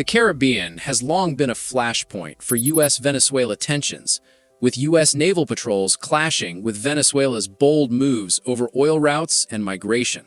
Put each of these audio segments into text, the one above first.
The Caribbean has long been a flashpoint for U.S.-Venezuela tensions, with U.S. naval patrols clashing with Venezuela's bold moves over oil routes and migration.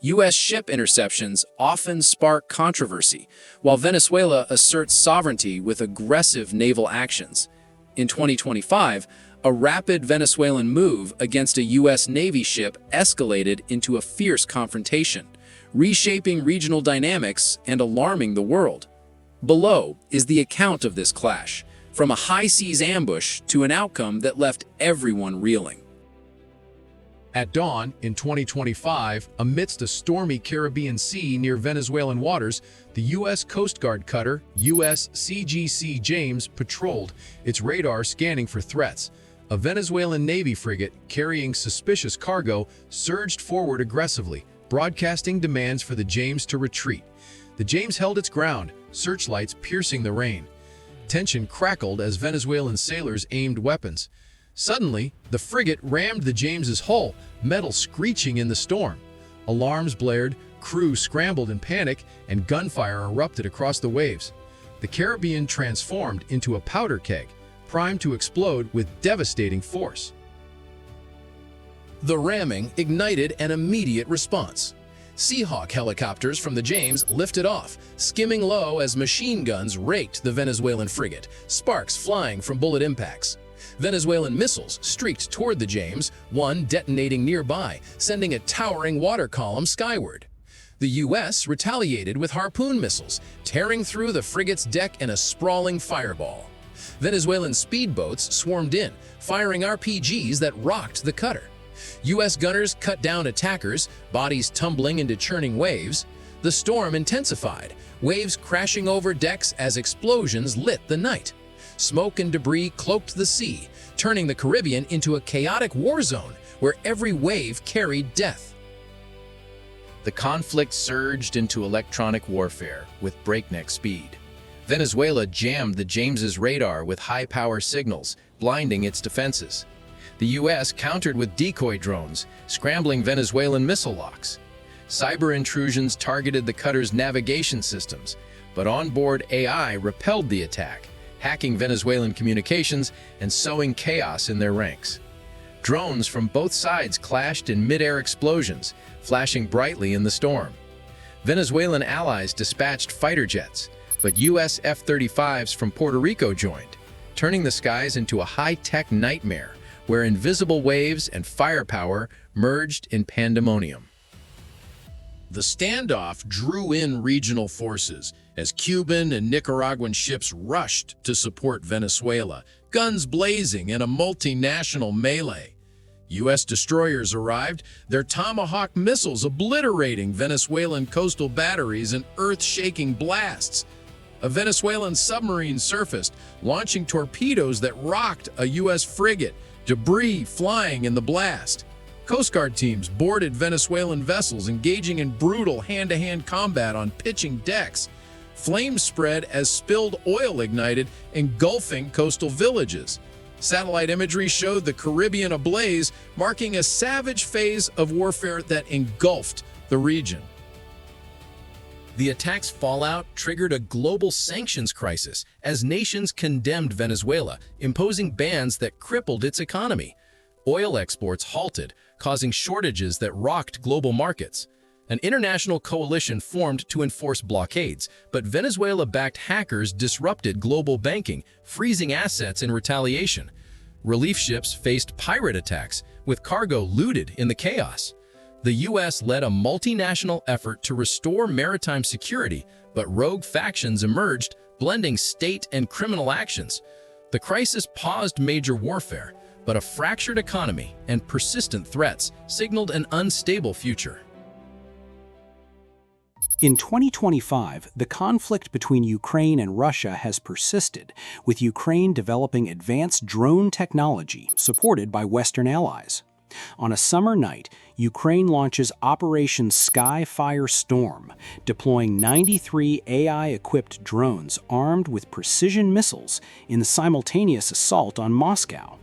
U.S. ship interceptions often spark controversy, while Venezuela asserts sovereignty with aggressive naval actions. In 2025, a rapid Venezuelan move against a U.S. Navy ship escalated into a fierce confrontation, reshaping regional dynamics and alarming the world. Below is the account of this clash, from a high-seas ambush to an outcome that left everyone reeling. At dawn in 2025, amidst a stormy Caribbean Sea near Venezuelan waters, the U.S. Coast Guard cutter USCGC James patrolled, its radar scanning for threats. A Venezuelan Navy frigate carrying suspicious cargo surged forward aggressively, broadcasting demands for the James to retreat. The James held its ground, searchlights piercing the rain. Tension crackled as Venezuelan sailors aimed weapons. Suddenly, the frigate rammed the James's hull, metal screeching in the storm. Alarms blared, crew scrambled in panic, and gunfire erupted across the waves. The Caribbean transformed into a powder keg, primed to explode with devastating force. The ramming ignited an immediate response. Seahawk helicopters from the James lifted off, skimming low as machine guns raked the Venezuelan frigate, sparks flying from bullet impacts. Venezuelan missiles streaked toward the James, one detonating nearby, sending a towering water column skyward. The U.S. retaliated with harpoon missiles, tearing through the frigate's deck in a sprawling fireball. Venezuelan speedboats swarmed in, firing RPGs that rocked the cutter. U.S. gunners cut down attackers, bodies tumbling into churning waves. The storm intensified, waves crashing over decks as explosions lit the night. Smoke and debris cloaked the sea, turning the Caribbean into a chaotic war zone where every wave carried death. The conflict surged into electronic warfare with breakneck speed. Venezuela jammed the James's radar with high-power signals, blinding its defenses. The U.S. countered with decoy drones, scrambling Venezuelan missile locks. Cyber intrusions targeted the cutter's navigation systems, but onboard AI repelled the attack, hacking Venezuelan communications and sowing chaos in their ranks. Drones from both sides clashed in mid-air explosions, flashing brightly in the storm. Venezuelan allies dispatched fighter jets, but U.S. F-35s from Puerto Rico joined, turning the skies into a high-tech nightmare where invisible waves and firepower merged in pandemonium. The standoff drew in regional forces as Cuban and Nicaraguan ships rushed to support Venezuela, guns blazing in a multinational melee. U.S. destroyers arrived, their Tomahawk missiles obliterating Venezuelan coastal batteries in earth-shaking blasts. A Venezuelan submarine surfaced, launching torpedoes that rocked a U.S. frigate, debris flying in the blast. Coast Guard teams boarded Venezuelan vessels, engaging in brutal hand-to-hand combat on pitching decks. Flames spread as spilled oil ignited, engulfing coastal villages. Satellite imagery showed the Caribbean ablaze, marking a savage phase of warfare that engulfed the region. The attack's fallout triggered a global sanctions crisis as nations condemned Venezuela, imposing bans that crippled its economy. Oil exports halted, causing shortages that rocked global markets. An international coalition formed to enforce blockades, but Venezuela-backed hackers disrupted global banking, freezing assets in retaliation. Relief ships faced pirate attacks, with cargo looted in the chaos. The U.S. led a multinational effort to restore maritime security, but rogue factions emerged, blending state and criminal actions. The crisis paused major warfare, but a fractured economy and persistent threats signaled an unstable future. In 2025, the conflict between Ukraine and Russia has persisted, with Ukraine developing advanced drone technology supported by Western allies. On a summer night, Ukraine launches Operation Skyfire Storm, deploying 93 AI-equipped drones armed with precision missiles in the simultaneous assault on Moscow.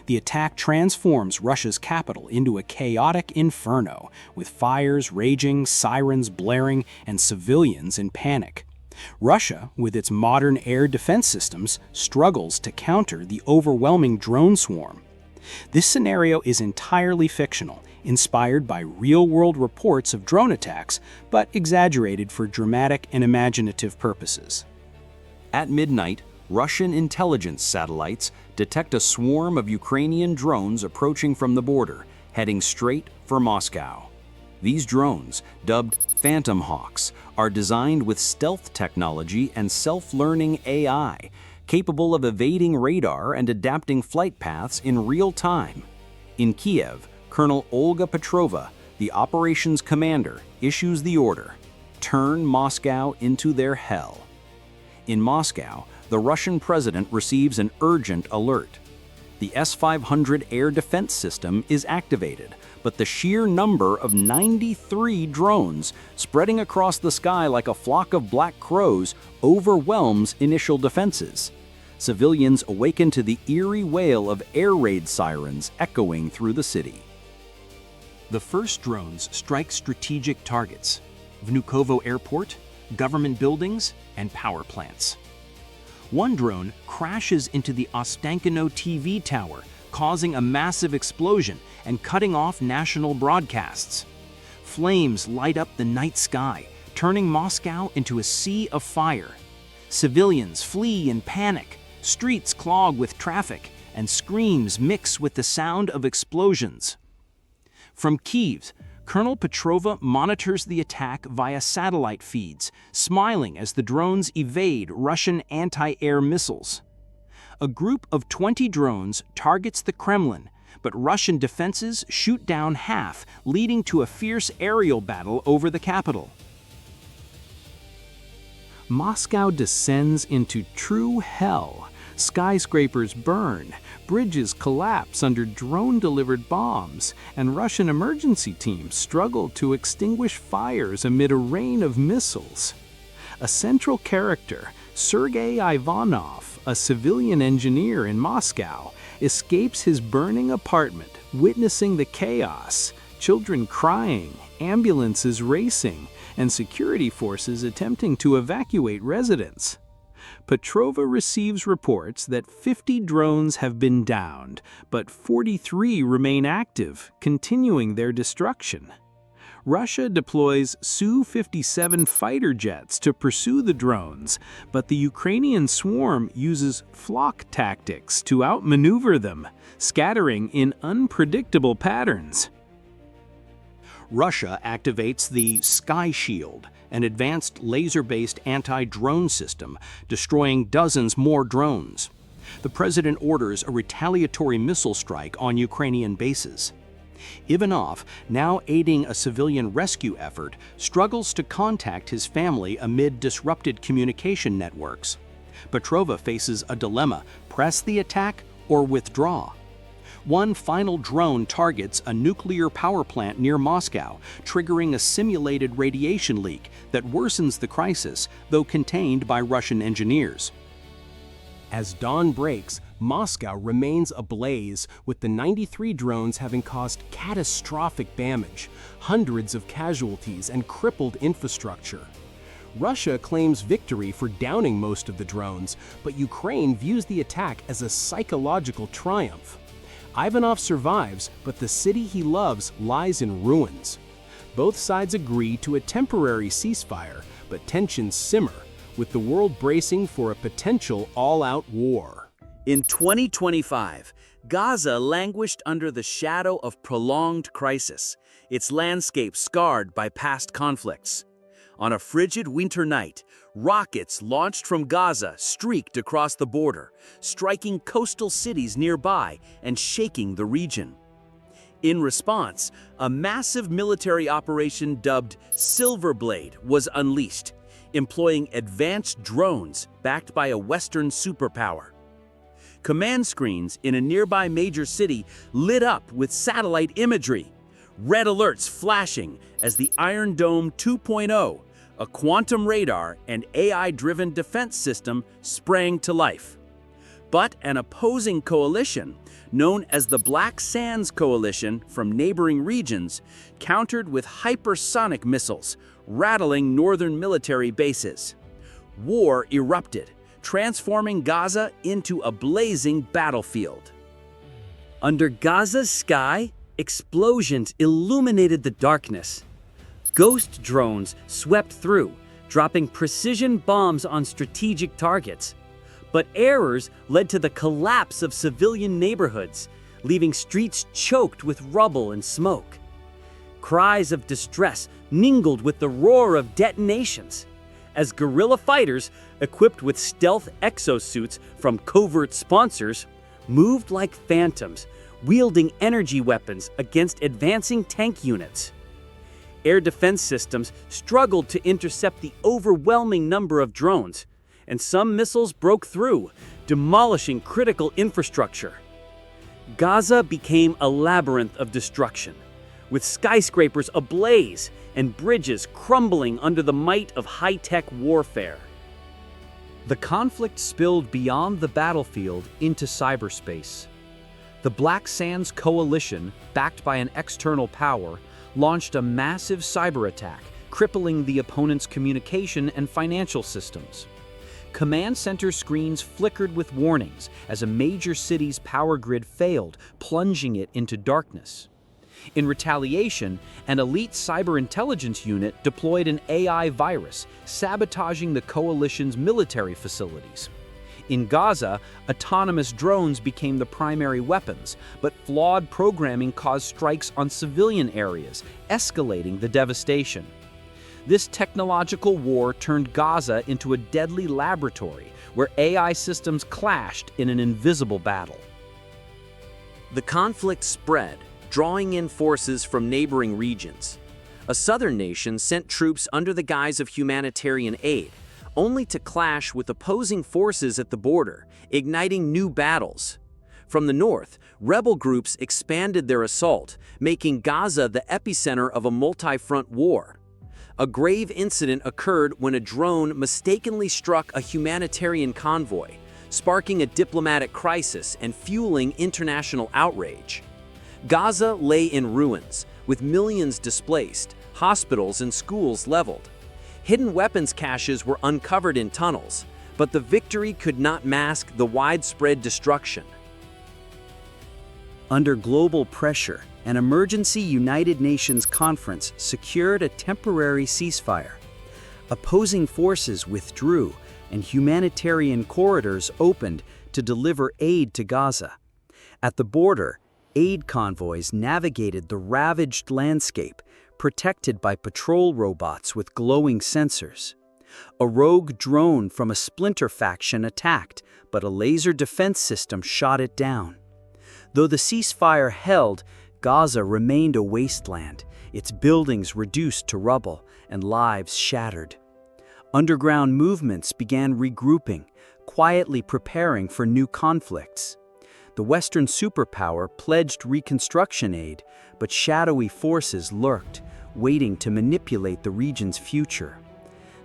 The attack transforms Russia's capital into a chaotic inferno, with fires raging, sirens blaring, and civilians in panic. Russia, with its modern air defense systems, struggles to counter the overwhelming drone swarm. This scenario is entirely fictional, inspired by real-world reports of drone attacks, but exaggerated for dramatic and imaginative purposes. At midnight, Russian intelligence satellites detect a swarm of Ukrainian drones approaching from the border, heading straight for Moscow. These drones, dubbed Phantom Hawks, are designed with stealth technology and self-learning AI, capable of evading radar and adapting flight paths in real time. In Kiev, Colonel Olga Petrova, the operations commander, issues the order: turn Moscow into their hell. In Moscow, the Russian president receives an urgent alert. The S-500 air defense system is activated, but the sheer number of 93 drones spreading across the sky like a flock of black crows overwhelms initial defenses. Civilians awaken to the eerie wail of air raid sirens echoing through the city. The first drones strike strategic targets: Vnukovo Airport, government buildings, and power plants. One drone crashes into the Ostankino TV tower, causing a massive explosion and cutting off national broadcasts. Flames light up the night sky, turning Moscow into a sea of fire. Civilians flee in panic, streets clog with traffic, and screams mix with the sound of explosions. From Kyiv, Colonel Petrova monitors the attack via satellite feeds, smiling as the drones evade Russian anti-air missiles. A group of 20 drones targets the Kremlin, but Russian defenses shoot down half, leading to a fierce aerial battle over the capital. Moscow descends into true hell. Skyscrapers burn, bridges collapse under drone-delivered bombs, and Russian emergency teams struggle to extinguish fires amid a rain of missiles. A central character, Sergei Ivanov, a civilian engineer in Moscow, escapes his burning apartment, witnessing the chaos, children crying, ambulances racing, and security forces attempting to evacuate residents. Petrova receives reports that 50 drones have been downed, but 43 remain active, continuing their destruction. Russia deploys Su-57 fighter jets to pursue the drones, but the Ukrainian swarm uses flock tactics to outmaneuver them, scattering in unpredictable patterns. Russia activates the Sky Shield, an advanced laser-based anti-drone system, destroying dozens more drones. The president orders a retaliatory missile strike on Ukrainian bases. Ivanov, now aiding a civilian rescue effort, struggles to contact his family amid disrupted communication networks. Petrova faces a dilemma: press the attack or withdraw. One final drone targets a nuclear power plant near Moscow, triggering a simulated radiation leak that worsens the crisis, though contained by Russian engineers. As dawn breaks, Moscow remains ablaze, with the 93 drones having caused catastrophic damage, hundreds of casualties, and crippled infrastructure. Russia claims victory for downing most of the drones, but Ukraine views the attack as a psychological triumph. Ivanov survives, but the city he loves lies in ruins. Both sides agree to a temporary ceasefire, but tensions simmer, with the world bracing for a potential all-out war. In 2025, Gaza languished under the shadow of prolonged crisis, its landscape scarred by past conflicts. On a frigid winter night, rockets launched from Gaza streaked across the border, striking coastal cities nearby and shaking the region. In response, a massive military operation dubbed Silver Blade was unleashed, employing advanced drones backed by a Western superpower. Command screens in a nearby major city lit up with satellite imagery, red alerts flashing as the Iron Dome 2.0, a quantum radar and AI-driven defense system, sprang to life. But an opposing coalition, known as the Black Sands Coalition from neighboring regions, countered with hypersonic missiles, rattling northern military bases. war erupted, transforming Gaza into a blazing battlefield. Under Gaza's sky, explosions illuminated the darkness. Ghost drones swept through, dropping precision bombs on strategic targets. But errors led to the collapse of civilian neighborhoods, leaving streets choked with rubble and smoke. Cries of distress mingled with the roar of detonations, as guerrilla fighters, equipped with stealth exosuits from covert sponsors, moved like phantoms, wielding energy weapons against advancing tank units. Air defense systems struggled to intercept the overwhelming number of drones, and some missiles broke through, demolishing critical infrastructure. Gaza became a labyrinth of destruction, with skyscrapers ablaze and bridges crumbling under the might of high-tech warfare. The conflict spilled beyond the battlefield into cyberspace. The Black Sands Coalition, backed by an external power, launched a massive cyber attack, crippling the opponent's communication and financial systems. Command center screens flickered with warnings as a major city's power grid failed, plunging it into darkness. In retaliation, an elite cyber intelligence unit deployed an AI virus, sabotaging the coalition's military facilities. In Gaza, autonomous drones became the primary weapons, but flawed programming caused strikes on civilian areas, escalating the devastation. This technological war turned Gaza into a deadly laboratory where AI systems clashed in an invisible battle. The conflict spread, drawing in forces from neighboring regions. A southern nation sent troops under the guise of humanitarian aid, only to clash with opposing forces at the border, igniting new battles. From the north, rebel groups expanded their assault, making Gaza the epicenter of a multi-front war. A grave incident occurred when a drone mistakenly struck a humanitarian convoy, sparking a diplomatic crisis and fueling international outrage. Gaza lay in ruins, with millions displaced, hospitals and schools leveled. Hidden weapons caches were uncovered in tunnels, but the victory could not mask the widespread destruction. Under global pressure, an emergency United Nations conference secured a temporary ceasefire. Opposing forces withdrew, and humanitarian corridors opened to deliver aid to Gaza. At the border, aid convoys navigated the ravaged landscape, protected by patrol robots with glowing sensors. A rogue drone from a splinter faction attacked, but a laser defense system shot it down. Though the ceasefire held, Gaza remained a wasteland, its buildings reduced to rubble and lives shattered. Underground movements began regrouping, quietly preparing for new conflicts. The Western superpower pledged reconstruction aid, but shadowy forces lurked, waiting to manipulate the region's future.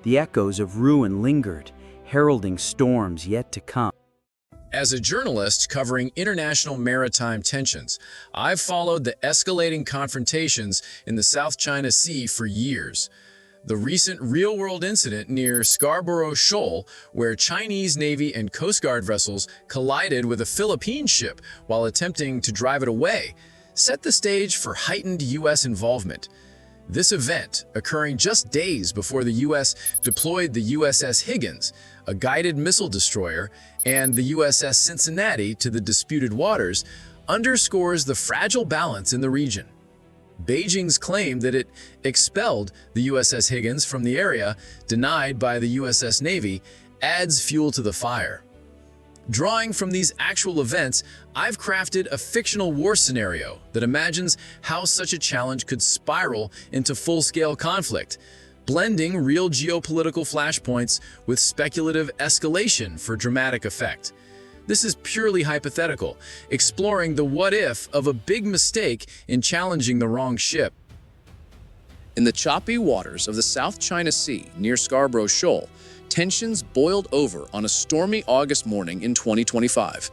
The echoes of ruin lingered, heralding storms yet to come. As a journalist covering international maritime tensions, I've followed the escalating confrontations in the South China Sea for years. The recent real-world incident near Scarborough Shoal, where Chinese Navy and Coast Guard vessels collided with a Philippine ship while attempting to drive it away, set the stage for heightened U.S. involvement. This event, occurring just days before the U.S. deployed the USS Higgins, a guided missile destroyer, and the USS Cincinnati to the disputed waters, underscores the fragile balance in the region. Beijing's claim that it expelled the USS Higgins from the area, denied by the USS Navy, adds fuel to the fire. Drawing from these actual events, I've crafted a fictional war scenario that imagines how such a challenge could spiral into full-scale conflict, blending real geopolitical flashpoints with speculative escalation for dramatic effect. This is purely hypothetical, exploring the what-if of a big mistake in challenging the wrong ship. In the choppy waters of the South China Sea near Scarborough Shoal, tensions boiled over on a stormy August morning in 2025.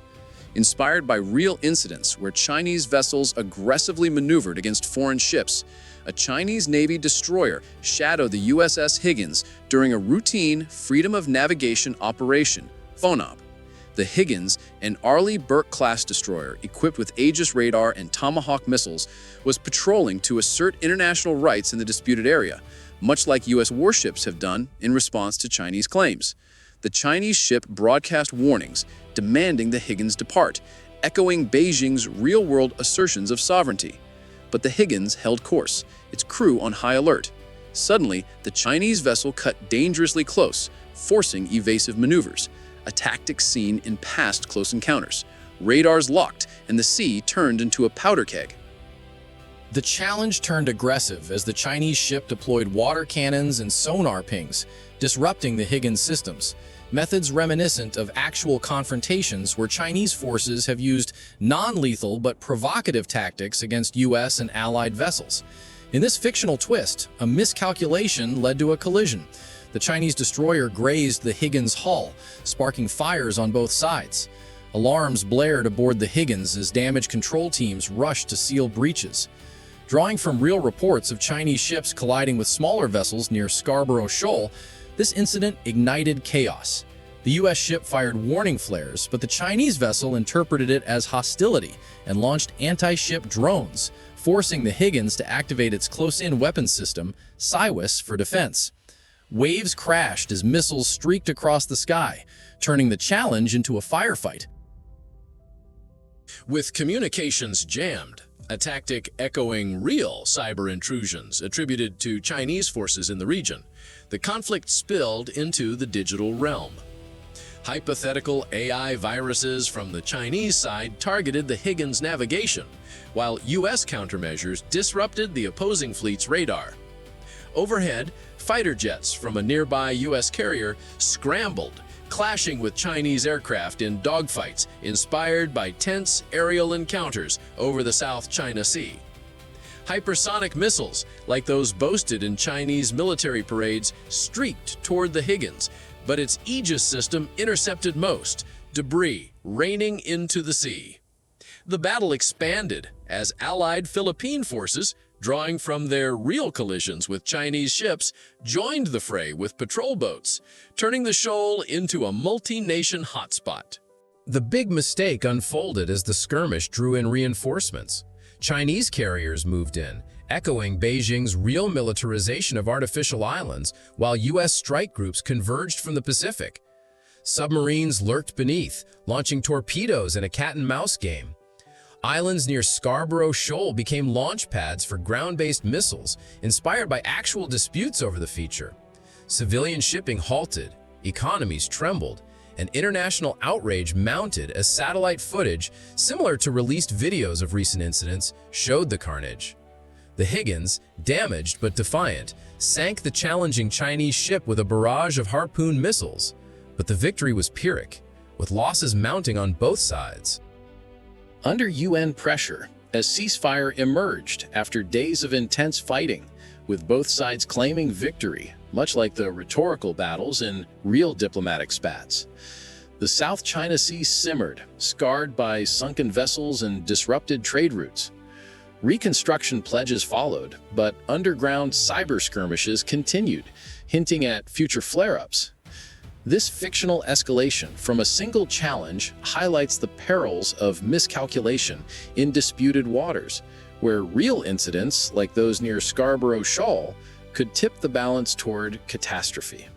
Inspired by real incidents where Chinese vessels aggressively maneuvered against foreign ships, a Chinese Navy destroyer shadowed the USS Higgins during a routine Freedom of Navigation operation, FONOP. The Higgins, an Arleigh Burke-class destroyer equipped with Aegis radar and Tomahawk missiles, was patrolling to assert international rights in the disputed area, much like U.S. warships have done in response to Chinese claims. The Chinese ship broadcast warnings demanding the Higgins depart, echoing Beijing's real-world assertions of sovereignty. But the Higgins held course, its crew on high alert. Suddenly, the Chinese vessel cut dangerously close, forcing evasive maneuvers, a tactic seen in past close encounters. Radars locked, and the sea turned into a powder keg. The challenge turned aggressive as the Chinese ship deployed water cannons and sonar pings, disrupting the Higgins systems, methods reminiscent of actual confrontations where Chinese forces have used non-lethal but provocative tactics against U.S. and allied vessels. In this fictional twist, a miscalculation led to a collision. The Chinese destroyer grazed the Higgins hull, sparking fires on both sides. Alarms blared aboard the Higgins as damage control teams rushed to seal breaches. Drawing from real reports of Chinese ships colliding with smaller vessels near Scarborough Shoal, this incident ignited chaos. The U.S. ship fired warning flares, but the Chinese vessel interpreted it as hostility and launched anti-ship drones, forcing the Higgins to activate its close-in weapons system, CIWS, for defense. Waves crashed as missiles streaked across the sky, turning the challenge into a firefight. With communications jammed, a tactic echoing real cyber intrusions attributed to Chinese forces in the region, the conflict spilled into the digital realm. Hypothetical AI viruses from the Chinese side targeted the Higgins navigation, while U.S. countermeasures disrupted the opposing fleet's radar. Overhead, fighter jets from a nearby U.S. carrier scrambled, clashing with Chinese aircraft in dogfights inspired by tense aerial encounters over the South China Sea. Hypersonic missiles, like those boasted in Chinese military parades, streaked toward the Higgins, but its Aegis system intercepted most, debris raining into the sea. The battle expanded as allied Philippine forces, drawing from their real collisions with Chinese ships, joined the fray with patrol boats, turning the shoal into a multi-nation hotspot. The big mistake unfolded as the skirmish drew in reinforcements. Chinese carriers moved in, echoing Beijing's real militarization of artificial islands, while U.S. strike groups converged from the Pacific. Submarines lurked beneath, launching torpedoes in a cat-and-mouse game. Islands near Scarborough Shoal became launch pads for ground-based missiles, inspired by actual disputes over the feature. Civilian shipping halted, economies trembled, and international outrage mounted as satellite footage, similar to released videos of recent incidents, showed the carnage. The Higgins, damaged but defiant, sank the challenging Chinese ship with a barrage of Harpoon missiles. But the victory was Pyrrhic, with losses mounting on both sides. Under UN pressure, a ceasefire emerged after days of intense fighting, with both sides claiming victory, much like the rhetorical battles in real diplomatic spats. The South China Sea simmered, scarred by sunken vessels and disrupted trade routes. Reconstruction pledges followed, but underground cyber skirmishes continued, hinting at future flare-ups. This fictional escalation from a single challenge highlights the perils of miscalculation in disputed waters, where real incidents like those near Scarborough Shoal could tip the balance toward catastrophe.